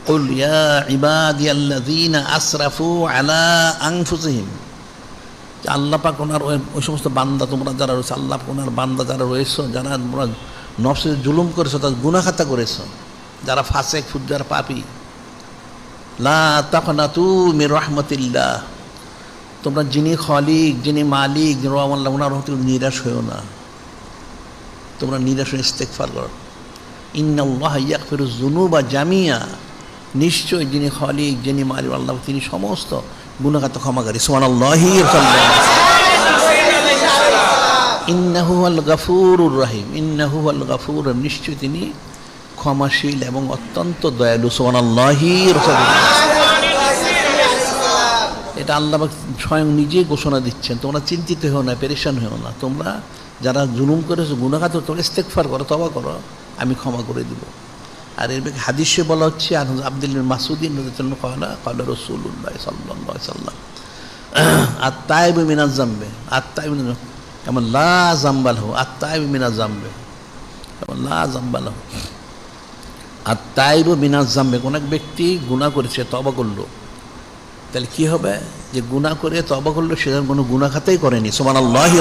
কুল ইয়া ইবাদিয়াল্লাযীনা আসরাফু আলা আনফুসিহিম, আল্লাহ পাক ওনার ওই সমস্ত বান্দা তোমরা যারা রয়েছে, আল্লাহ পাক ওনার বান্দা যারা রয়েছে, যারা তোমরা নফসে জুলুম করেছো, তাদের গুনাহ খাতা করেছো, যারা ফাসেক ফুজ্জার পাপী, লা তাকনাতু মির রাহমাতিল্লাহ, তোমরা যিনি খালিক, যিনি মালিক, যিনি আল্লাহ, ওনার হতে নিরাশ হয়েও না, তোমরা নিরাশ হয়ে ইস্তেগফার করো। ইন্নাল্লাহা ইয়াগফিরুয যুনুবা জামিয়া, নিশ্চয় যিনি খালিক, যিনি মালিক আল্লাহ, তিনি সমস্ত গুনাহ খাতা ক্ষমাকারী। সুবহানাল্লাহি ইন্নাহু হুয়াল গাফুরুর রহিম, ইন্নাহু হুয়াল গাফুর, নিশ্চয় তিনি ক্ষমাশীল এবং অত্যন্ত দয়ালু। সুবহানাল্লাহি। এটা আল্লাহ স্বয়ং নিজেই ঘোষণা দিচ্ছেন, তোমরা চিন্তিত হও না, পেরেশান হও না, তোমরা যারা জুলুম করেছো, গুনাহ খাতা, তোমরা ইস্তেগফার করো, তওবা করো, আমি ক্ষমা করে দিব। আর এর হাদিসে বলা হচ্ছে, আব্দুল্লাহ মাসউদি রাদিয়াল্লাহু ক্বালা ক্বালা রাসূলুল্লাহ সাল্লাল্লাহু আলাইহি ওয়াসাল্লাম আত-তাইবু মিনাজ যামবি, আত-তাইবু কামা লা যামবা লাহু, আত-তাইবু মিনাজ যামবি কামা লা যামবা লাহু। আত-তাইবু মিনাজ যামবি, কোন এক ব্যক্তি গুনাহ করেছে, তওবা করলো, তাহলে কি হবে? যে গুনাহ করে তওবা করলো, সে কোনো গুনাহ খাতাই করেনি। সুবহানাল্লাহি।